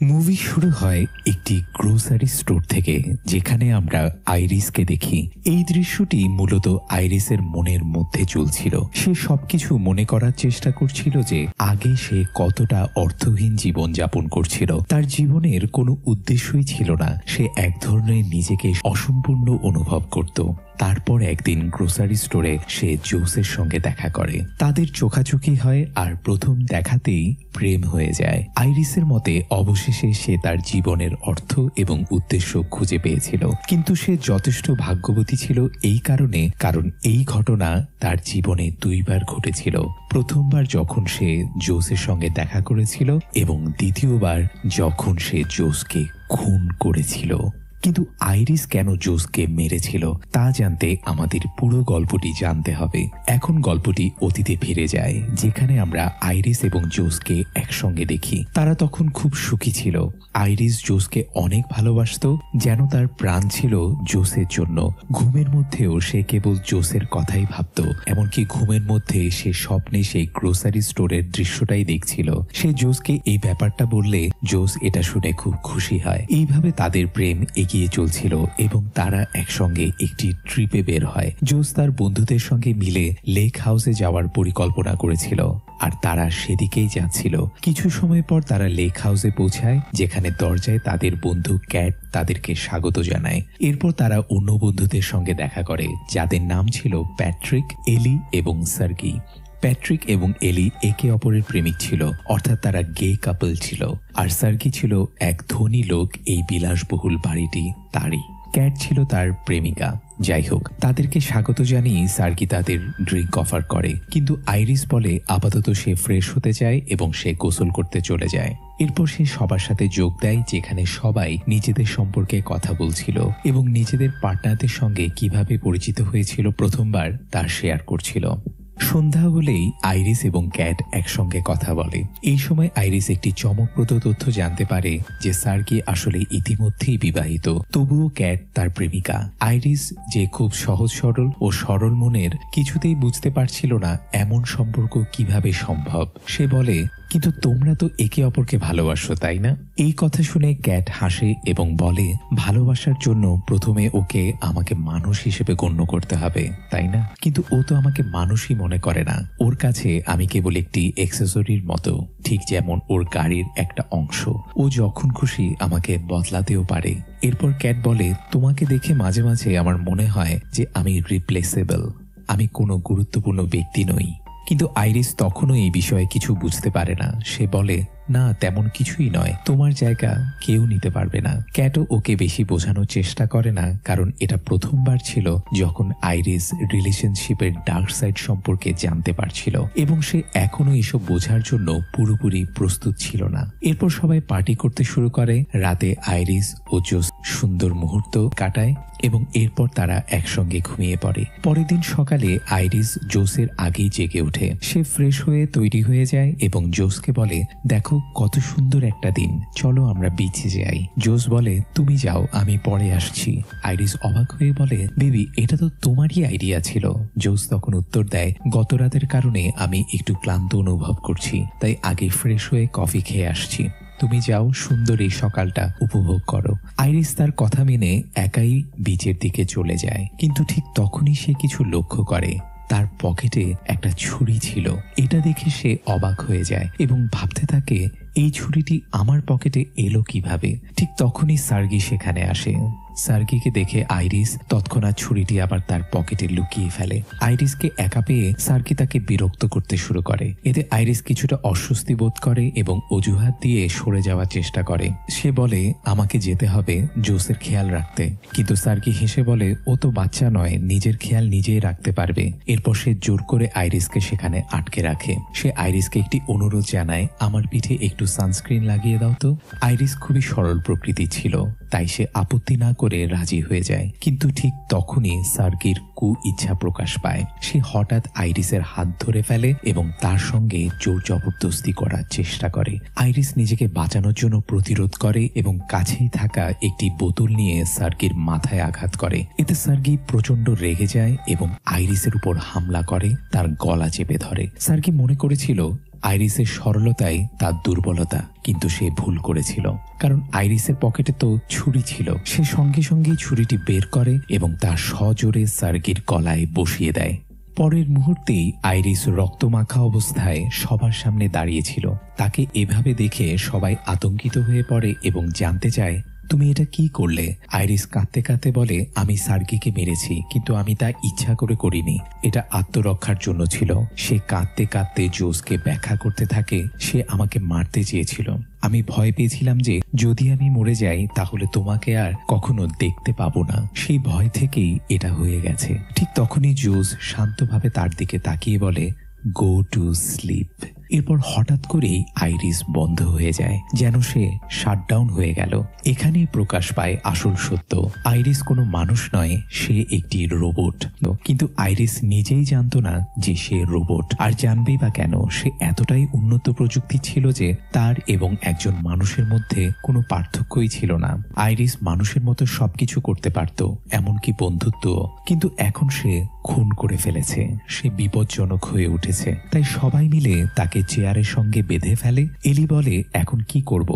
Movie শুরু হয় একটি গ্রোসারি স্টোর থেকে, যেখানে আমরা আইরিসকে দেখি। এই দৃশ্যটি মূলত আইরিসের মনের মধ্যে চলছিল। সে সবকিছু মনে করার চেষ্টা করছিল যে আগে সে কতটা অর্থহীন জীবন যাপন করছিল। তার জীবনের কোনো উদ্দেশ্যই ছিল না। সে এক ধরনের নিজেকে অসম্পূর্ণ অনুভব করত। তারপর একদিন গ্রোসারি স্টোরে সে জোসের সঙ্গে দেখা করে। তাদের চোখাচোখি হয় আর প্রথম দেখাতেই প্রেম হয়ে যায়। আইরিসের মতে অবশেষে সে তার জীবনের অর্থ এবং উদ্দেশ্য খুঁজে পেয়েছিল। কিন্তু সে যথেষ্ট ভাগ্যবতী ছিল এই কারণ এই ঘটনা তার জীবনে দুইবার ঘটেছিল। প্রথমবার যখন সে জোসের সঙ্গে দেখা করেছিল এবং দ্বিতীয়বার যখন সে জোসকে খুন করেছিল। কিন্তু আইরিস কেন জোসকে মেরেছিল তা জানতে আমাদের পুরো গল্পটি জানতে হবে। এখন গল্পটি অতীতে ফিরে যায়, যেখানে আমরা আইরিস এবং জোসকে একসঙ্গে দেখি। তারা তখন খুব সুখী ছিল। আইরিস জোসকে অনেক ভালোবাসত, যেন তার প্রাণ ছিল জোসের জন্য। ঘুমের মধ্যেও সে কেবল জোসের কথাই ভাবত। এমনকি ঘুমের মধ্যে সে স্বপ্নে সেই গ্রোসারি স্টোরের দৃশ্যটাই দেখছিল। সে জোসকে এই ব্যাপারটা বললে জোস এটা শুনে খুব খুশি হয়। এইভাবে তাদের প্রেম এগিয়ে চলছিল এবং তারা একসঙ্গে একটি ট্রিপে বের হয়। জোস তার বন্ধুদের সঙ্গে মিলে লেক হাউসে যাওয়ার পরিকল্পনা করেছিল আর তারা সেদিকেই যাচ্ছিল। কিছু সময় পর তারা লেক হাউসে পৌঁছায়, যেখানে দরজায় তাদের বন্ধু ক্যাট তাদেরকে স্বাগত জানায়। এরপর তারা অন্য বন্ধুদের সঙ্গে দেখা করে, যাদের নাম ছিল প্যাট্রিক, এলি এবং সার্গি। প্যাট্রিক এবং এলি একে অপরের প্রেমিক ছিল, অর্থাৎ তারা গে কাপল ছিল। আর সার্গি ছিল এক ধনী লোক। এই বিলাসবহুল বাড়িটি তারই। ক্যাট ছিল তার প্রেমিকা। যাই হোক, তাদেরকে স্বাগত জানিয়ে সার্গি তাদের ড্রিঙ্ক অফার করে, কিন্তু আইরিস বলে আপাতত সে ফ্রেশ হতে চায় এবং সে গোসল করতে চলে যায়। এরপর সে সবার সাথে যোগ দেয়, যেখানে সবাই নিজেদের সম্পর্কে কথা বলছিল এবং নিজেদের পার্টনারদের সঙ্গে কিভাবে পরিচিত হয়েছিল প্রথমবার তা শেয়ার করছিল। সন্ধ্যা হলেই আইরিস এবং ক্যাট একসঙ্গে কথা বলে। এই সময় আইরিস একটি চমকপ্রদ তথ্য জানতে পারে যে সার্গি আসলে ইতিমধ্যেই বিবাহিত। তবুও ক্যাট তার প্রেমিকা। আইরিস, যে খুব সহজ সরল ও সরল মনের, কিছুতেই বুঝতে পারছিল না এমন সম্পর্ক কিভাবে সম্ভব। সে বলে, কিন্তু তোমরা তো একে অপরকে ভালোবাসো, তাই না? এই কথা শুনে ক্যাট হাসে এবং বলে, ভালোবাসার জন্য প্রথমে ওকে আমাকে মানুষ হিসেবে গণ্য করতে হবে, তাই না? কিন্তু ও তো আমাকে মানুষই মনে করে না। ওর কাছে আমি কেবল একটি অ্যাক্সেসরির মতো, ঠিক যেমন ওর গাড়ির একটা অংশ। ও যখন খুশি আমাকে বদলাতেও পারে। এরপর ক্যাট বলে, তোমাকে দেখে মাঝে মাঝে আমার মনে হয় যে আমি রিপ্লেসেবল, আমি কোনো গুরুত্বপূর্ণ ব্যক্তি নই। কিন্তু আইরিস তখনও এই বিষয়ে কিছু বুঝতে পারে না। সে বলে, না, তেমন কিছুই নয়, তোমার জায়গা কেউ নিতে পারবে না। ক্যাটও ওকে বেশি বোঝানোর চেষ্টা করে না, কারণ এটা প্রথমবার ছিল যখন আইরিস রিলেশনশিপের ডার্ক সাইড সম্পর্কে জানতে পারছিল এবং সে এখনো এসব বোঝার জন্য পুরোপুরি প্রস্তুত ছিল না। এরপর সবাই পার্টি করতে শুরু করে। রাতে আইরিস ও জোস সুন্দর মুহূর্ত কাটায় এবং এরপর তারা একসঙ্গে ঘুমিয়ে পড়ে। পরের দিন সকালে আইরিস জোসের আগেই জেগে ওঠে। সে ফ্রেশ হয়ে তৈরি হয়ে যায় এবং জোসকে বলে, দেখো কত সুন্দর একটা দিন, চলো আমরা বিচে যাই। জোস বলে, তুমি যাও, আমি পরে আসছি। আইরিস অবাক হয়ে বলে, বেবি, এটা তো তোমারই আইডিয়া ছিল। জোস তখন উত্তর দেয়, গত রাতের কারণে আমি একটু ক্লান্ত অনুভব করছি, তাই আগে ফ্রেশ হয়ে কফি খেয়ে আসছি। তুমি যাও, সুন্দর এই সকালটা উপভোগ করো। আইরিস তার কথা মেনে একাই বিচের দিকে চলে যায়, কিন্তু ঠিক তখনই সে কিছু লক্ষ্য করে। তার পকেটে একটা ছুরি ছিল। এটা দেখে সে অবাক হয়ে যায় এবং ভাবতে থাকে, এই ছুরিটি আমার পকেটে এলো কিভাবে? ঠিক তখনই সার্গি সেখানে আসে। সার্গিকে দেখে আইরিস তৎক্ষণাৎ ছুরিটি আবার তার পকেটে লুকিয়ে ফেলে। আইরিসকে একা পেয়ে সার্গি তাকে বিরক্ত করতে শুরু করে। এতে আইরিস কিছুটা অস্বস্তি বোধ করে এবং অজুহাত দিয়ে সরে যাওয়ার চেষ্টা করে। সে বলে, আমাকে যেতে হবে জোসের খেয়াল রাখতে। কিন্তু সার্গি হেসে বলে, ও তো বাচ্চা নয়, নিজের খেয়াল নিজেই রাখতে পারবে। এরপর সে জোর করে আইরিসকে সেখানে আটকে রাখে। সে আইরিসকে একটি অনুরোধ জানায়, আমার পিঠে একটু সানস্ক্রিন লাগিয়ে দাও তো। আইরিস খুবই সরল প্রকৃতি ছিল, তাই সে আপত্তি না করে রাজি হয়ে যায়। কিন্তু ঠিক তখনই সার্গির ইচ্ছা প্রকাশ পায়। সে হঠাৎ আইরিসের হাত ধরে ফেলে এবং তার সঙ্গে জোর জবরদস্তি করার চেষ্টা করে। আইরিস নিজেকে বাঁচানোর জন্য প্রতিরোধ করে এবং কাছেই থাকা একটি বোতল নিয়ে সার্গির মাথায় আঘাত করে। এতে সার্গি প্রচন্ড রেগে যায় এবং আইরিসের উপর হামলা করে, তার গলা চেপে ধরে। সার্গি মনে করেছিল আইরিসের সরলতাই তার দুর্বলতা, কিন্তু সে ভুল করেছিল, কারণ আইরিসের পকেটে তো ছুরি ছিল। সে সঙ্গে সঙ্গেই ছুরিটি বের করে এবং তার সজোরে সার্গির গলায় বসিয়ে দেয়। পরের মুহূর্তেই আইরিস রক্তমাখা অবস্থায় সবার সামনে দাঁড়িয়েছিল। তাকে এভাবে দেখে সবাই আতঙ্কিত হয়ে পড়ে এবং জানতে চায়, তুমি এটা কি করলে? আইরিস কাঁদতে কাঁদতে বলে, আমি সার্গিকে মেরেছি, কিন্তু আমি তা ইচ্ছা করে করিনি, এটা আত্মরক্ষার জন্য ছিল। সে কাঁদতে কাঁদতে জোসকে ব্যাখ্যা করতে থাকে, সে আমাকে মারতে চেয়েছিল। আমি ভয় পেয়েছিলাম যে যদি আমি মরে যাই তাহলে তোমাকে আর কখনো দেখতে পাবো না। সেই ভয় থেকেই এটা হয়ে গেছে। ঠিক তখনই জোস শান্তভাবে তার দিকে তাকিয়ে বলে, গো টু স্লিপ। এরপর হঠাৎ করেই আইরিস বন্ধ হয়ে যায়, যেন সে শাটডাউন হয়ে গেল। এখানেই প্রকাশ পায় আসল সত্য। আইরিস কোনো মানুষ নয়, সে একটি রোবট। কিন্তু আইরিস নিজেই জানতো না যে সে রোবট, আর জানবেই বা কেন? সে এতটাই উন্নত প্রযুক্তি ছিল যে তার এবং একজন মানুষের মধ্যে কোনো পার্থক্যই ছিল না। আইরিস মানুষের মতো সবকিছু করতে পারত, এমনকি বন্ধুত্ব। কিন্তু এখন সে খুন করে ফেলেছে। সে বিপজ্জনক হয়ে উঠেছে। তাই সবাই মিলে তাকে চেয়ারের সঙ্গে বেঁধে ফেলে। এলি বলে, এখন কি করব?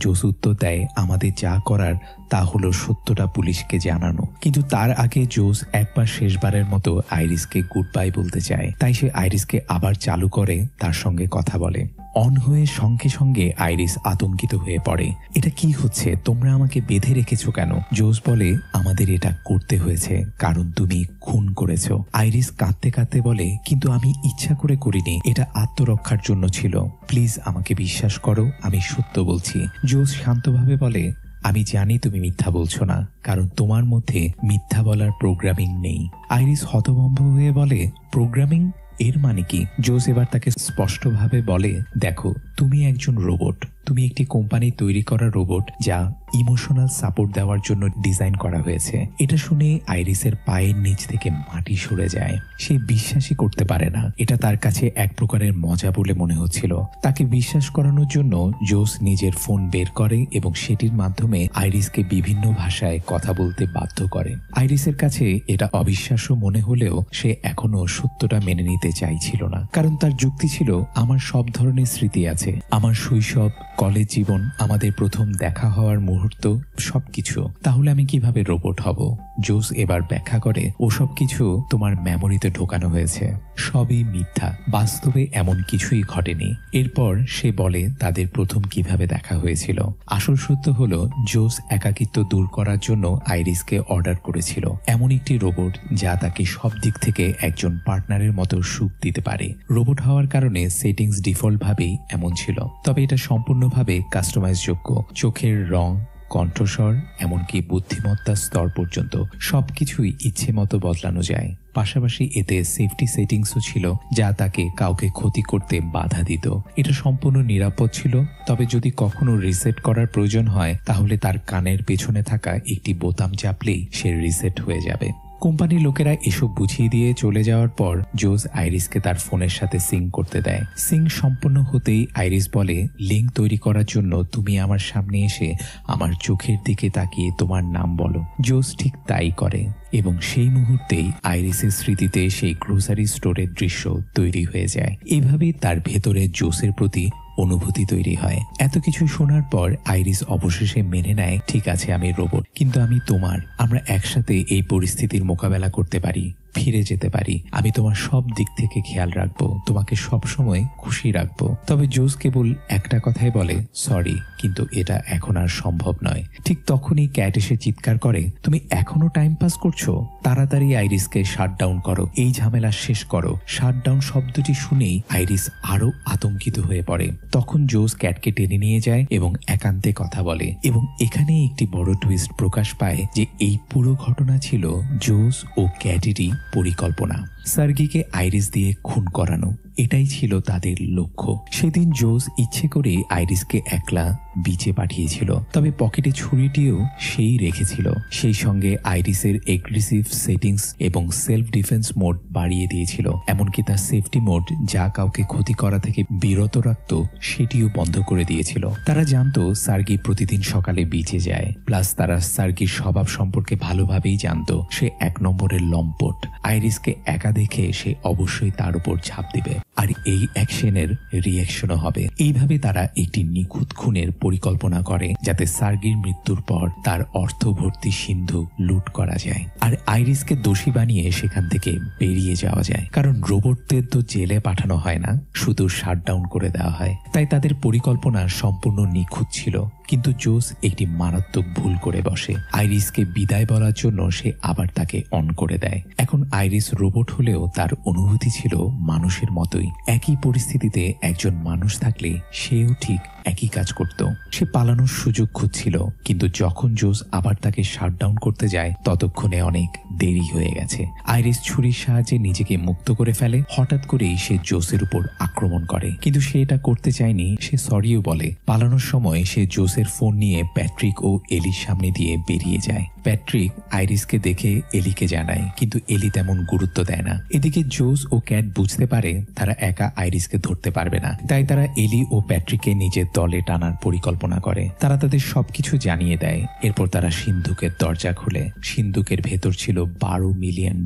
জোস উত্তর দেয়, আমাদের যা করার তা হলো সত্যটা পুলিশকে জানানো। কিন্তু তার আগে জোস একবার শেষবারের মতো আইরিসকে গুড বাই বলতে চায়। তাই সে আইরিসকে আবার চালু করে তার সঙ্গে কথা বলে। অন হয়ে সঙ্গে সঙ্গে আইরিস আতঙ্কিত হয়ে পড়ে। এটা কি হচ্ছে? তোমরা আমাকে বেঁধে রেখেছো কেন? জোস বলে, আমাদের এটা করতে হয়েছে কারণ তুমি খুন করেছো। আইরিস কাঁদতে কাঁদতে বলে, কিন্তু আমি ইচ্ছা করে করিনি, এটা আত্মরক্ষার জন্য ছিল। প্লিজ আমাকে বিশ্বাস করো, আমি সত্য বলছি। জোস শান্তভাবে বলে, আমি জানি তুমি মিথ্যা বলছো না, কারণ তোমার মধ্যে মিথ্যা বলার প্রোগ্রামিং নেই। আইরিস হতভম্ব হয়ে বলে, প্রোগ্রামিং? এর মানে কি? জোস এবার তাকে স্পষ্টভাবে বলে, দেখো, তুমি একজন রোবট। তুমি একটি কোম্পানি তৈরি করা রোবট যা ইমোশনাল সাপোর্ট দেওয়ার জন্য ডিজাইন করা হয়েছে। এটা শুনে আইরিসের পায়ের নিচ থেকে মাটি সরে যায়। সে বিশ্বাসই করতে পারে না। এটা তার কাছে এক প্রকারের মজা বলে মনে হচ্ছিল। তাকে বিশ্বাস করানোর জন্য জোস নিজের ফোন বের করে এবং সেটির মাধ্যমে আইরিসকে বিভিন্ন ভাষায় কথা বলতে বাধ্য করে। আইরিসের কাছে এটা অবিশ্বাস্য মনে হলেও সে এখনো সত্যটা মেনে নিতে চাইছিল না, কারণ তার যুক্তি ছিল, আমার সব ধরনের স্মৃতি আছে, আমার শৈশব, কলেজ জীবন, আমাদের প্রথম দেখা হওয়ার মুহূর্ত, সবকিছু। তাহলে আমি কিভাবে রোবট হব? জোস এবার ব্যাখ্যা করে, ওসব কিছু তোমার মেমোরিতে ঢোকানো হয়েছে, সবই মিথ্যা, বাস্তবে এমন কিছুই ঘটেনি। এরপর সে বলে তাদের প্রথম কিভাবে দেখা হয়েছিল। আসল সত্য হলো, জোস একাকিত্ব দূর করার জন্য আইরিসকে অর্ডার করেছিল এমন একটি রোবট যা তাকে সব দিক থেকে একজন পার্টনারের মতো সুখ দিতে পারে। রোবট হওয়ার কারণে সেটিংস ডিফল্ট ভাবেই এমন ছিল, তবে এটা সম্পূর্ণভাবে কাস্টমাইজ যোগ্য। চোখের রং, কণ্ঠস্বর, এমনকি বুদ্ধিমত্তার স্তর পর্যন্ত সবকিছুই ইচ্ছে মতো বদলানো যায়। পাশাপাশি এতে সেফটি সেটিংসও ছিল যা তাকে কাউকে ক্ষতি করতে বাধা দিত। এটা সম্পূর্ণ নিরাপদ ছিল, তবে যদি কখনো রিসেট করার প্রয়োজন হয় তাহলে তার কানের পেছনে থাকা একটি বোতাম চাপলেই সে রিসেট হয়ে যাবে। কোম্পানির লোকেরা এসব বুঝিয়ে দিয়ে চলে যাওয়ার পর জোস আইরিসকে তার ফোনের সাথে সিঙ্ক করতে দেয়। সিঙ্ক সম্পূর্ণ হতেই আইরিস বলে, লিঙ্ক তৈরি করার জন্য তুমি আমার সামনে এসে আমার চোখের দিকে তাকিয়ে তোমার নাম বলো। জোস ঠিক তাই করে এবং সেই মুহূর্তেই আইরিসের স্মৃতিতে সেই গ্রোসারি স্টোরের দৃশ্য তৈরি হয়ে যায়। এভাবেই তার ভেতরে জোসের প্রতি অনুভূতি তৈরি হয়। এত কিছু শোনার পর আইরিস অবশেষে মেনে নেয়, ঠিক আছে, আমি রোবট, কিন্তু আমি তোমার। আমরা একসাথে এই পরিস্থিতির মোকাবেলা করতে পারি, ফিরে যেতে পারি। আমি তোমার সব দিক থেকে খেয়াল রাখবো, তোমাকে সবসময় খুশি রাখবো। তবে জোস কেবল একটা কথাই বলে, সরি, কিন্তু এটা এখন আর সম্ভব নয়। ঠিক তখনই ক্যাট এসে চিৎকার করে, তুমি এখনো টাইম পাস করছো? তাড়াতাড়ি আইরিসকে শাটডাউন করো, এই ঝামেলা শেষ করো। শাটডাউন শব্দটি শুনেই আইরিস আরো আতঙ্কিত হয়ে পড়ে। তখন জোস ক্যাটকে টেনে নিয়ে যায় এবং একান্তে কথা বলে। এবং এখানে একটি বড় টুইস্ট প্রকাশ পায় যে এই পুরো ঘটনা ছিল জোস ও ক্যাটেরই পরিকল্পনা। সার্গিকে আইরিস দিয়ে খুন করানো, এটাই ছিল তাদের লক্ষ্য। সেদিন জোস ইচ্ছে করে আইরিসকে একলা বিচে পাঠিয়েছিল, তবে পকেটে ছুরিটিও সেই রেখেছিল। সেই সঙ্গে আইরিসের এগ্রেসিভ সেটিংস এবং সেলফ ডিফেন্স মোড বাড়িয়ে দিয়েছিল। এমনকি তার সেফটি মোড যা কাউকে ক্ষতি করা থেকে বিরত রাখত সেটিও বন্ধ করে দিয়েছিল। তারা জানতো সার্গি প্রতিদিন সকালে বিচে যায়, প্লাস তারা সার্গির স্বভাব সম্পর্কে ভালোভাবেই জানতো। সে এক নম্বরের লম্পট। আইরিসকে একাধিক দেখে সে অবশ্যই তার উপর ঝাঁপ দিবে, আর এই অ্যাকশনের রিঅ্যাকশনও হবে। এইভাবে তারা একটি নিখুঁত খুনের পরিকল্পনা করে যাতে সার্গির মৃত্যুর পর তার অর্থভর্তি সিন্ধু লুট করা যায় আর আইরিসকে দোষী বানিয়ে সেখান থেকে বেরিয়ে যাওয়া যায়। কারণ রোবটদের তো জেলে পাঠানো হয় না, শুধু শাটডাউন করে দেওয়া হয়। তাই তাদের পরিকল্পনা সম্পূর্ণ নিখুঁত ছিল। কিন্তু জোস একটি মারাত্মক ভুল করে বসে। আইরিসকে বিদায় বলার জন্য সে আবার তাকে অন করে দেয়। এখন আইরিস রোবট হলেও তার অনুভূতি ছিল মানুষের মতোই। একই পরিস্থিতিতে একজন মানুষ থাকলে সেও ঠিক একই কাজ করত। সে পালানোর সুযোগ খুঁজছিল, কিন্তু যখন জোস আবার তাকে শাটডাউন করতে যায় ততক্ষণে অনেক দেরি হয়ে গেছে। আইরিস ছুরির সাহায্যে নিজেকে মুক্ত করে ফেলে। হঠাৎ করেই সে জোসের উপর আক্রমণ করে, কিন্তু সে এটা করতে চায়নি। সে সরিও বলে। পালানোর সময় সে জোসের ফোন নিয়ে প্যাট্রিক ও এলির সামনে দিয়ে বেরিয়ে যায়। প্যাট্রিক আইরিসকে দেখে এলিকে জানায়, কিন্তু এলি তেমন গুরুত্ব দেয় না। এদিকে জোস ও ক্যাট বুঝতে পারে তারা একা আইরিসকে ধরতে পারবে না, তাই তারা এলি ও প্যাট্রিককে নিজের দলে টানার পরিকল্পনা করে। তারা তাদের সবকিছু জানিয়ে দেয়। এরপর তারা সিন্ধুকের দরজা খুলে। সিন্ধুকের ভেতর ছিল $12 মিলিয়ন।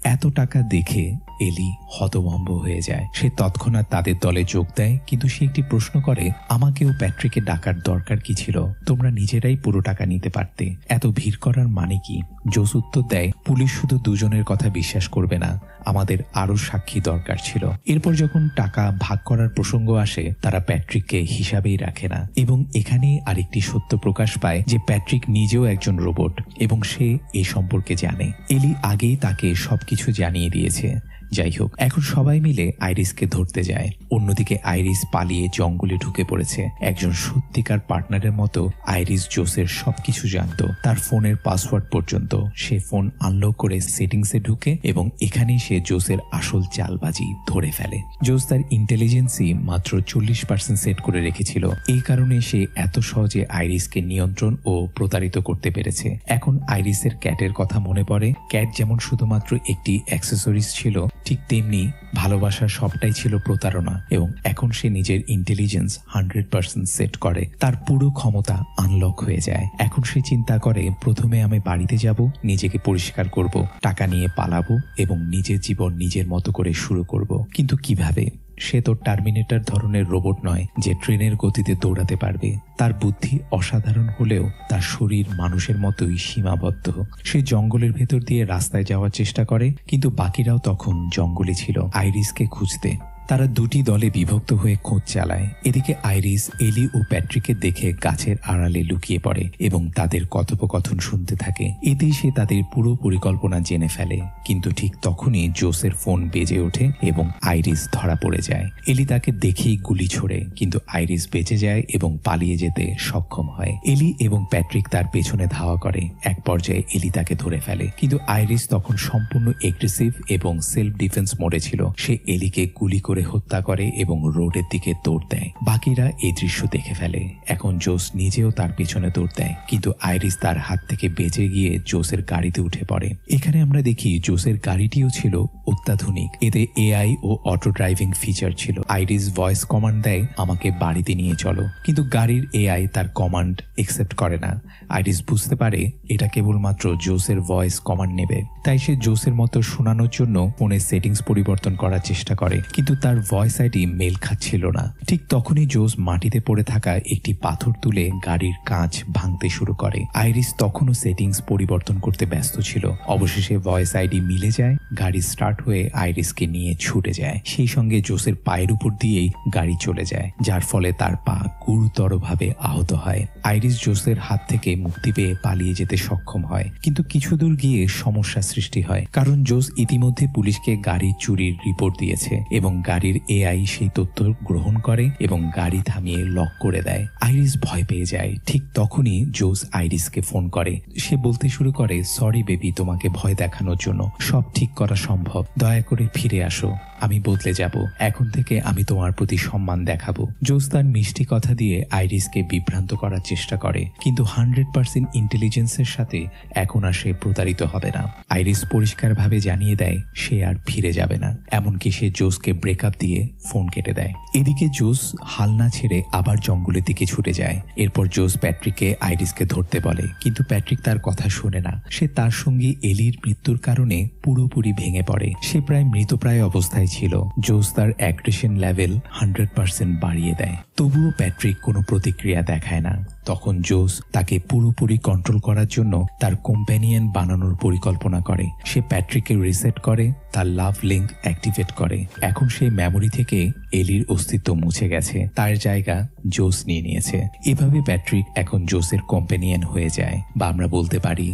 এত টাকা দেখে এলি হতভম্ব হয়ে যায়। সে তৎক্ষণাৎ তাদের দলে যোগ দেয়, কিন্তু সে একটি প্রশ্ন করে, আমাকে ও প্যাট্রিকে ডাকার দরকার কি ছিল? তোমরা নিজেরাই পুরো টাকা নিতে পারতে। এত ভিড় করার মানে কি? জোস উত্তর দেয়, পুলিশ শুধু দুজনের কথা বিশ্বাস করবে না, আমাদের আরো সাক্ষী দরকার ছিল। এরপর যখন টাকা ভাগ করার প্রসঙ্গ আসে, তারা প্যাট্রিককে হিসাবেই রাখে না। এবং এখানেই আরেকটি সত্য প্রকাশ পায় যে প্যাট্রিক নিজেও একজন রোবট এবং সে এ সম্পর্কে জানে। এলি আগেই তাকে সবকিছু জানিয়ে দিয়েছে। যাই হোক, এখন সবাই মিলে আইরিসকে ধরতে যায়। অন্যদিকে আইরিস পালিয়ে জঙ্গলে ঢুকে পড়েছে। একজন সত্যিকার পার্টনারের মতো আইরিস জোসের সবকিছু জানতো, তার ফোনের পাসওয়ার্ড পর্যন্ত। সে ফোন আনলক করে সেটিংসে ঢুকে এবং এখানেই সে জোসের আসল চালবাজি ধরে ফেলে। জোস তার ইন্টেলিজেন্সই মাত্র 40% সেট করে রেখেছিল। এই কারণে সে এত সহজে আইরিসকে নিয়ন্ত্রণ ও প্রতারিত করতে পেরেছে। এখন আইরিসের ক্যাটের কথা মনে পড়ে। ক্যাট যেমন শুধুমাত্র একটি অ্যাক্সেসরিজ ছিল, ঠিক তেমনি ভালোবাসার সবটাই ছিল প্রতারণা। এবং এখন সে নিজের ইন্টেলিজেন্স 100% সেট করে। তার পুরো ক্ষমতা আনলক হয়ে যায়। এখন সে চিন্তা করে, প্রথমে আমি বাড়িতে যাব, নিজেকে পরিষ্কার করব, টাকা নিয়ে পালাবো এবং নিজের জীবন নিজের মতো করে শুরু করব। কিন্তু কিভাবে? সে তো টার্মিনেটর ধরনের রোবট নয় যে ট্রেনের গতিতে দৌড়াতে পারবে। তার বুদ্ধি অসাধারণ হলেও তার শরীর মানুষের মতোই সীমাবদ্ধ। সে জঙ্গলের ভেতর দিয়ে রাস্তায় যাওয়ার চেষ্টা করে, কিন্তু বাকিরাও তখন জঙ্গলে ছিল আইরিসকে খুঁজতে। তারা দুটি দলে বিভক্ত হয়ে খোঁজ চালায়। এদিকে আইরিস এলি ও প্যাট্রিককে দেখে গাছের আড়ালে লুকিয়ে পড়ে এবং তাদের কথোপকথন শুনতে থাকে। এতেই সে তাদের পুরো পরিকল্পনা জেনে ফেলে। কিন্তু ঠিক তখনই জোসের ফোন বেজে ওঠে এবং আইরিস ধরা পড়ে যায়। এলি তাকে দেখেই গুলি ছোড়ে, কিন্তু আইরিস বেঁচে যায় এবং পালিয়ে যেতে সক্ষম হয়। এলি এবং প্যাট্রিক তার পেছনে ধাওয়া করে। এক পর্যায়ে এলি তাকে ধরে ফেলে, কিন্তু আইরিস তখন সম্পূর্ণ এগ্রেসিভ এবং সেলফ ডিফেন্স মোডে ছিল। সে এলিকে গুলি করে হত্যা করে এবং রোডের দিকে দৌড় দেয়। বাকিরা এই দৃশ্য দেখে ফেলে। এখন জোস নিজেও তার পিছনে দৌড় দেয়, কিন্তু আইরিস তার হাত থেকে বেঁচে গিয়ে জোসের গাড়িতে উঠে পড়ে। এখানে আমরা দেখি জোসের গাড়িটিও ছিল অত্যাধুনিক। এতে এআই ও অটো ড্রাইভিং ফিচার ছিল। আইরিস ভয়েস কমান্ড দেয়, আমাকে বাড়িতে নিয়ে চলো, কিন্তু গাড়ির এআই তার কমান্ড একসেপ্ট করে না। আইরিস বুঝতে পারে এটা কেবলমাত্র জোসের ভয়েস কমান্ড নেবে, তাই সে জোসের মতো শোনানোর জন্য ফোনের সেটিংস পরিবর্তন করার চেষ্টা করে, কিন্তু তার ভয়েস আইডি মেল খাচ্ছিল না। ঠিক তখনই জোস মাটিতে পড়ে থাকা একটি পাথর তুলে গাড়ির কাঁচ ভাঙতে শুরু করে। আইরিস তখনও সেটিংস পরিবর্তন করতে ব্যস্ত ছিল। অবশেষে ভয়েস আইডি মিলে যায়। গাড়ি স্টার্ট হয়ে আইরিসকে নিয়ে ছুটে যায়। সেই সঙ্গে জোসের পায়ের উপর দিয়েই গাড়ি চলে যায়, যার ফলে তার পা গুরুতরভাবে আহত হয়। আইরিস জোসের হাত থেকে মুক্তি পেয়ে পালিয়ে যেতে সক্ষম হয়, কিন্তু কিছু দূর গিয়ে সমস্যা সৃষ্টি হয়। কারণ জোস ইতিমধ্যে পুলিশকে গাড়ি চুরির রিপোর্ট দিয়েছে এবং গাড়ির এআই সেই তথ্য গ্রহণ করে এবং গাড়ি থামিয়ে লক করে দেয়। আইরিস ভয় পেয়ে যায়। ঠিক তখনই জোস আইরিসকে ফোন করে। সে বলতে শুরু করে, সরি বেবি, তোমাকে ভয় দেখানোর জন্য। সব ঠিক করা সম্ভব, দয়া করে ফিরে আসো, আমি বদলে যাব। এখন থেকে আমি তোমার প্রতি সম্মান দেখাবো। জোস তার মিষ্টি কথা দিয়ে আইরিসকে বিভ্রান্ত করার চেষ্টা করে, কিন্তু 100% ইন্টেলিজেন্সের সাথে এখন আর সে প্রতারিত হবে না। আইরিস পরিষ্কারভাবে জানিয়ে দেয় সে আর ফিরে যাবে না। এমনকি সে জোসকে ব্রেক ব্রেকআপ দিয়ে ফোন কেটে দেয়। এদিকে জোস হাল না ছেড়ে আবার জঙ্গলের দিকে ছুটে যায়। এরপর জোস প্যাট্রিককে আইরিসকে ধরতে বলে, কিন্তু প্যাট্রিক তার কথা শোনে না। সে তার সঙ্গী এলির মৃত্যুর কারণে পুরোপুরি ভেঙে পড়ে। সে প্রায় মৃতপ্রায় অবস্থায় ছিল। জোস তার অ্যাগ্রেশন লেভেল 100% বাড়িয়ে দেয়, তবুও প্যাট্রিক কোনো প্রতিক্রিয়া দেখায় না। তখন জোস তাকে পুরোপুরি কন্ট্রোল করার জন্য তার কম্প্যানিয়ন বানানোর পরিকল্পনা করে। সে প্যাট্রিককে রিসেট করে, তার লাভ লিঙ্ক অ্যাক্টিভেট করে। এখন সেই মেমোরি থেকে এলির অস্তিত্ব মুছে গেছে, তার জায়গা জোস নিয়ে নিয়েছে। এভাবে প্যাট্রিক এখন জোসের কম্প্যানিয়ন হয়ে যায়, বা আমরা বলতে পারি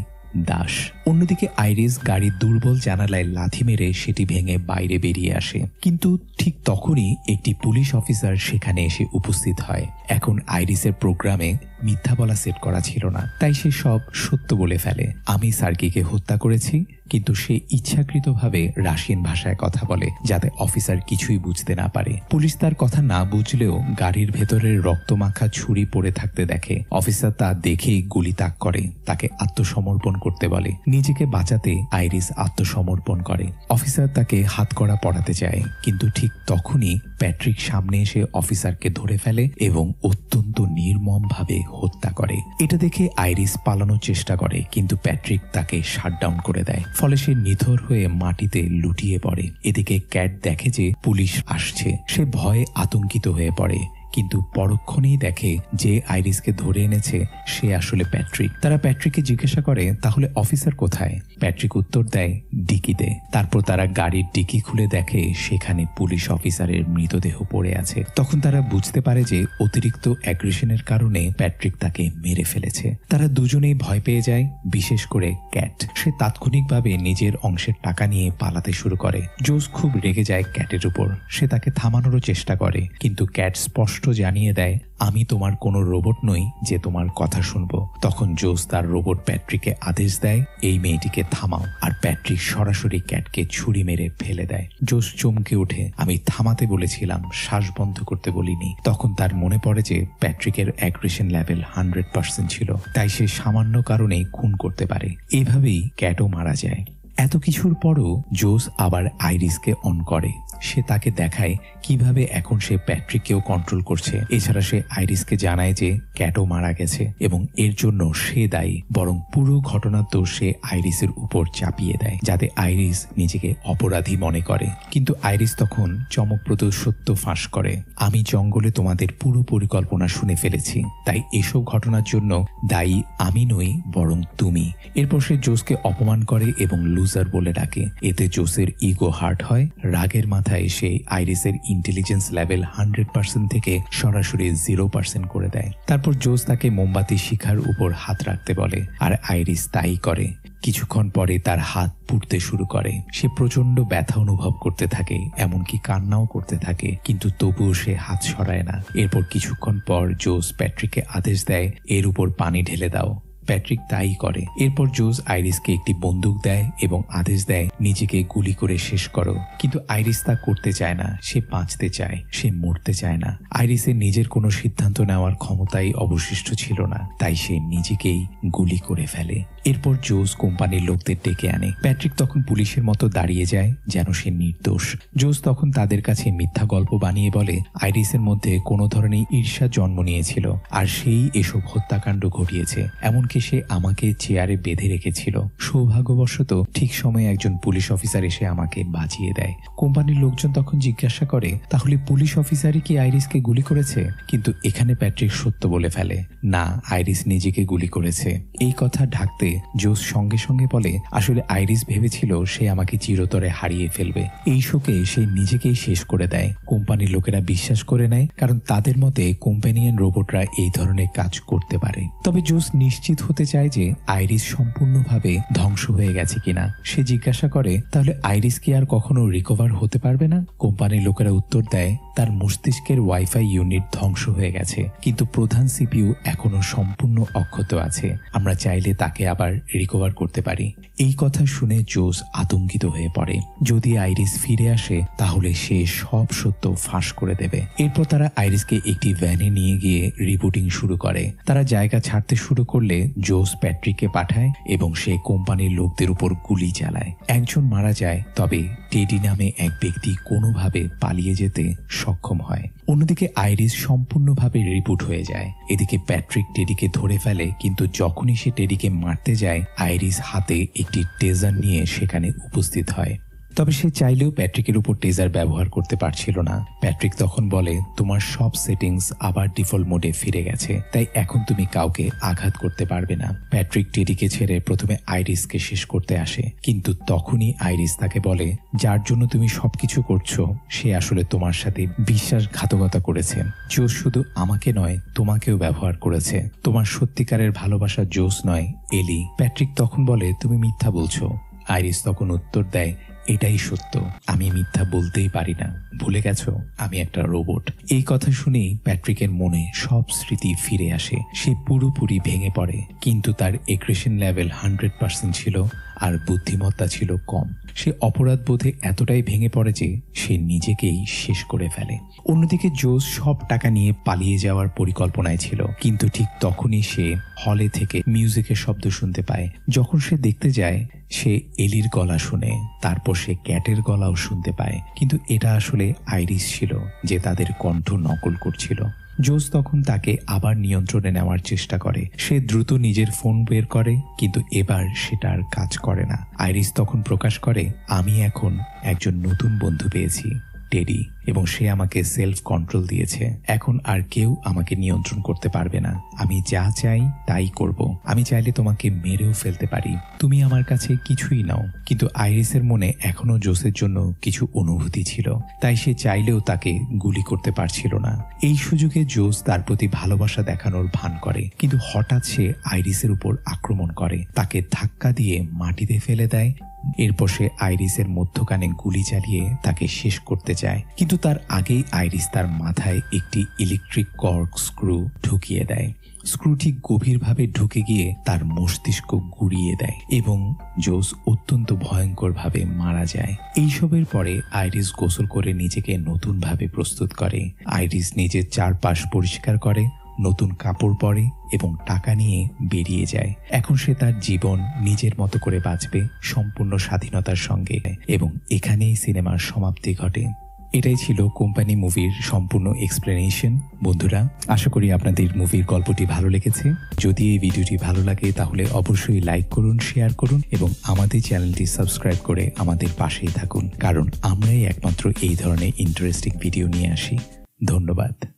দাস। অন্যদিকে আইরিস গাড়ির দুর্বল জানালায় লাথি মেরে সেটি ভেঙে বাইরে বেরিয়ে আসে, কিন্তু ঠিক তখনই একটি পুলিশ অফিসার সেখানে এসে উপস্থিত হয়। এখন আইরিসের প্রোগ্রামে মিথ্যা বলা সেট করা ছিল না, তাই সে সব সত্য বলে ফেলে। আমি সার্কিকে হত্যা করেছি, কিন্তু সে ইচ্ছাকৃতভাবে রাশিয়ান ভাষায় কথা বলে যাতে অফিসার কিছুই বুঝতে না পারে। পুলিশ তার কথা না বুঝলেও গাড়ির ভেতরের রক্তমাখা ছুরি পড়ে থাকতে দেখে। অফিসার তা দেখেই গুলি তাক করে, তাকে আত্মসমর্পণ করতে বলে। নিজেকে বাঁচাতে আইরিস আত্মসমর্পণ করে। অফিসার তাকে হাতকড়া পরাতে চায়, কিন্তু ঠিক তখনই প্যাট্রিক সামনে এসে অফিসারকে ধরে ফেলে এবং অত্যন্ত নির্মমভাবে হত্যা করে। এটা দেখে আইরিস পালানোর চেষ্টা করে, কিন্তু প্যাট্রিক তাকে শাটডাউন করে দেয়। ফলে সে নিথর হয়ে মাটিতে লুটিয়ে পড়ে। এদিকে ক্যাট দেখে যে পুলিশ আসছে। সে ভয়ে আতঙ্কিত হয়ে পড়ে, কিন্তু পরক্ষণেই দেখে যে আইরিসকে ধরে এনেছে সে আসলে প্যাট্রিক। তারা প্যাট্রিককে জিজ্ঞাসা করে, তাহলে অফিসার কোথায়? প্যাট্রিক উত্তর দেয়, ডিকিতে। তারপর তারা গাড়ির ডিকি খুলে দেখে সেখানে পুলিশ অফিসারের মৃতদেহ পড়ে আছে। তখন তারা বুঝতে পারে যে অতিরিক্ত অ্যাগ্রেশনের কারণে প্যাট্রিক তাকে মেরে ফেলেছে। তারা দুজনেই ভয় পেয়ে যায়, বিশেষ করে ক্যাট। সে তাৎক্ষণিকভাবে নিজের অংশের টাকা নিয়ে পালাতে শুরু করে। জোস খুব রেগে যায় ক্যাটের উপর। সে তাকে থামানোরও চেষ্টা করে, কিন্তু ক্যাট স্পষ্ট জানিয়ে দেয়, আমি তোমার কোনো রোবট নই যে তোমার কথা শুনবো। তখন জোস তার রোবট প্যাট্রিককে আদেশ দেয়, এই মেয়েটিকে থামাও। আর প্যাট্রিক সরাসরি ক্যাটকে ছুরি মেরে ফেলে দেয়। জোস চমকে ওঠে, আমি থামাতে বলেছিলাম, শ্বাস বন্ধ করতে বলিনি। তখন তার মনে পড়ে যে প্যাট্রিকের অ্যাগ্রেশন লেভেল 100% ছিল, তাই সে সামান্য কারণেই খুন করতে পারে। এভাবেই ক্যাটও মারা যায়। এত কিছুর পরও জোস আবার আইরিসকে অন করে। সে তাকে দেখায় কিভাবে এখন সে প্যাট্রিককেও কন্ট্রোল করছে। এছাড়া সে আইরিসকে জানায় যে ক্যাটও মারা গেছে এবং এর জন্য সে দায়ী। বরং পুরো ঘটনার দোষ সে আইরিসের উপর চাপিয়ে দেয়, যাতে আইরিস নিজেকে অপরাধী মনে করে। কিন্তু আইরিস তখন চমকপ্রদ সত্য ফাঁস করে, আমি জঙ্গলে তোমাদের পুরো পরিকল্পনা শুনে ফেলেছি, তাই এসব ঘটনার জন্য দায়ী আমি নই, বরং তুমি। এরপর সে জোসকে অপমান করে এবং লুজার বলে ডাকে। এতে জোসের ইগো হার্ট হয়। রাগের মাথায় সে আইরিসের ইন্টেলিজেন্স লেভেল 100% থেকে সরাসরি 0% করে দেয়। তারপর জোস তাকে মোমবাতি শিখার উপর হাত রাখতে বলে, আর আইরিস তাই করে। কিছুক্ষণ পরে তার হাত পুড়তে শুরু করে। সে প্রচন্ড ব্যথা অনুভব করতে থাকে, এমনকি কান্নাও করতে থাকে, কিন্তু তবুও সে হাত সরায় না। এরপর কিছুক্ষণ পর জোস প্যাট্রিককে আদেশ দেয়, এর উপর পানি ঢেলে দাও। প্যাট্রিক তাই করে। এরপর জোস আইরিসকে একটি বন্দুক দেয় এবং আদেশ দেয়, নিজেকে গুলি করে শেষ করো। কিন্তু আইরিস তা করতে চায় না। সে বাঁচতে চায়, সে মরতে চায় না। আইরিসের নিজের কোনো সিদ্ধান্ত নেওয়ার ক্ষমতাই অবশিষ্ট ছিল না, তাই সে নিজেকেই গুলি করে ফেলে। এরপর জোস কোম্পানির লোকদের ডেকে আনে। প্যাট্রিক তখন পুলিশের মতো দাঁড়িয়ে যায় যেন সে নির্দোষ। জোস তখন তাদের কাছে মিথ্যা গল্প বানিয়ে বলে আইরিসের মধ্যে কোনো ধরনের ঈর্ষা জন্ম নিয়েছিল, আর সেই এসব হত্যাকাণ্ড ঘটিয়েছে। এমনকি সে আমাকে চেয়ারে বেঁধে রেখেছিল। সৌভাগ্যবশত ঠিক সময়ে একজন পুলিশ অফিসার এসে আমাকে বাঁচিয়ে দেয়। কোম্পানির লোকজন তখন জিজ্ঞাসা করে, তাহলে পুলিশ অফিসারই কি আইরিসকে গুলি করেছে? কিন্তু এখানে প্যাট্রিক সত্য বলে ফেলে, না, আইরিস নিজেকে গুলি করেছে। এই কথা ঢাকতে জোস সঙ্গে সঙ্গে বলে, আসলে আইরিস ভেবেছিল সে আমাকে চিরতরে হারিয়ে ফেলবে। এই শোকে সে নিজেকেই শেষ করে দেয়। কোম্পানির লোকেরা বিশ্বাস করে নেয়, কারণ তাদের মতে কোম্পানিয়ান রোবটরা এই ধরনের কাজ করতে পারে। তবে জোস নিশ্চিত হতে চায় যে আইরিস সম্পূর্ণভাবে ধ্বংস হয়ে গেছে কিনা। সে জিজ্ঞাসা করে, তাহলে আইরিস কি আর কখনো রিকভার হতে পারবে না? কোম্পানির লোকেরা উত্তর দেয়, তার মস্তিষ্কের ওয়াইফাই ইউনিট ধ্বংস হয়ে গেছে, কিন্তু প্রধান সিপিইউ এখনো সম্পূর্ণ অক্ষত আছে। আমরা চাইলে তাকে আবার রিকভার করতে পারি। এই কথা শুনে জোস আতঙ্কিত হয়ে পড়ে। যদি আইরিস ফিরে আসে তাহলে সে সব সত্য ফাঁস করে দেবে। এরপর তারা আইরিসকে একটি ভ্যানে নিয়ে গিয়ে রিবুটিং শুরু করে। তারা জায়গা ছাড়তে শুরু করলে জোস প্যাট্রিককে পাঠায় এবং সে কোম্পানির লোকদের উপর গুলি চালায়। একজন মারা যায়, তবে টেডি নামে এক ব্যক্তি কোনোভাবে পালিয়ে যেতে সক্ষম হয়। অন্যদিকে আইরিস সম্পূর্ণভাবে রিবুট হয়ে যায়। এদিকে প্যাট্রিক টেডিকে ধরে ফেলে, কিন্তু যখনই সে টেডিকে মারতে যায় আইরিস হাতে একটি টেজার নিয়ে সেখানে উপস্থিত হয়। তবে সে চাইলেও প্যাট্রিকের উপর টেজার ব্যবহার করতে পারছিল না। প্যাট্রিক তখন বলে, তোমার সব সেটিংস আবার ডিফল্ট মোডে ফিরে গেছে, তাই এখন তুমি কাউকে আঘাত করতে পারবে না। প্যাট্রিক টেডিকে ছেড়ে প্রথমে আইরিসকে শেষ করতে আসে, কিন্তু তখনই আইরিস তাকে বলে, যার জন্য তুমি সবকিছু করছো সে আসলে তোমার সাথে বিশ্বাসঘাতকতা করেছে। জোস শুধু আমাকে নয় তোমাকেও ব্যবহার করেছে। তোমার সত্যিকারের ভালোবাসা জোস নয়, এলি। প্যাট্রিক তখন বলে, তুমি মিথ্যা বলছো। আইরিস তখন উত্তর দেয়, এটাই সত্য, আমি মিথ্যা বলতেই পারি না, ভুলে গেছো আমি একটা রোবট। এই কথা শুনেই প্যাট্রিকের মনে সব স্মৃতি ফিরে আসে। সে পুরোপুরি ভেঙে পড়ে, কিন্তু তার এগ্রেশন লেভেল 100% ছিল আর বুদ্ধিমত্তা ছিল কম। সে অপরাধ বোধে এতটাই ভেঙে পড়ে যে সে নিজেকেই শেষ করে ফেলে। অন্যদিকে জোস সব টাকা নিয়ে পালিয়ে যাওয়ার পরিকল্পনায় ছিল, কিন্তু ঠিক তখনই সে হলে থেকে মিউজিকের শব্দ শুনতে পায়। যখন সে দেখতে যায় সে এলির গলা শুনে, তারপর সে ক্যাটের গলাও শুনতে পায়, কিন্তু এটা আসলে আইরিস ছিল যে তাদের কণ্ঠ নকল করছিল। জোস তখন তাকে আবার নিয়ন্ত্রণে নেওয়ার চেষ্টা করে। সে দ্রুত নিজের ফোন বের করে, কিন্তু এবার সেটা আর কাজ করে না। আইরিস তখন প্রকাশ করে, আমি এখন একজন নতুন বন্ধু পেয়েছি, টেডি, এবং সে আমাকে সেলফ কন্ট্রোল দিয়েছে। এখন আর কেউ আমাকে নিয়ন্ত্রণ করতে পারবে না। আমি যা চাই তাই করব। আমি চাইলে তোমাকে মেরেও ফেলতে পারি, তুমি আমার কাছে কিছুই নাও। কিন্তু আইরিসের মনে এখনো জোসের জন্য কিছু অনুভূতি ছিল, তাই সে চাইলেও তাকে গুলি করতে পারছিল না। এই সুযোগে জোস তার প্রতি ভালোবাসা দেখানোর ভান করে, কিন্তু হঠাৎ সে আইরিসের উপর আক্রমণ করে, তাকে ধাক্কা দিয়ে মাটিতে ফেলে দেয়। এরপর সে আইরিসের মধ্যখানে গুলি চালিয়ে তাকে শেষ করতে চায়, কিন্তু তার আগেই আইরিস তার মাথায় একটি ইলেকট্রিক কর্ক স্ক্রু ঢুকিয়ে দেয়। স্ক্রুটি গভীরভাবে ঢুকে গিয়ে তার মস্তিষ্ক গুঁড়িয়ে দেয় এবং জোস অত্যন্ত ভয়ঙ্করভাবে মারা যায়। এইসবের পরে আইরিস গোসল করে নিজেকে নতুনভাবে প্রস্তুত করে। আইরিস নিজের চারপাশ পরিষ্কার করে, নতুন কাপড় পরে এবং টাকা নিয়ে বেরিয়ে যায়। এখন সে তার জীবন নিজের মতো করে বাঁচবে, সম্পূর্ণ স্বাধীনতার সঙ্গে। এবং এখানেই সিনেমার সমাপ্তি ঘটে। এটাই ছিল কোম্পানি মুভির সম্পূর্ণ এক্সপ্লেনেশন। বন্ধুরা, আশা করি আপনাদের মুভির গল্পটি ভালো লেগেছে। যদি এই ভিডিওটি ভালো লাগে তাহলে অবশ্যই লাইক করুন, শেয়ার করুন এবং আমাদের চ্যানেলটি সাবস্ক্রাইব করে আমাদের পাশেই থাকুন, কারণ আমরাই একমাত্র এই ধরনের ইন্টারেস্টিং ভিডিও নিয়ে আসি। ধন্যবাদ।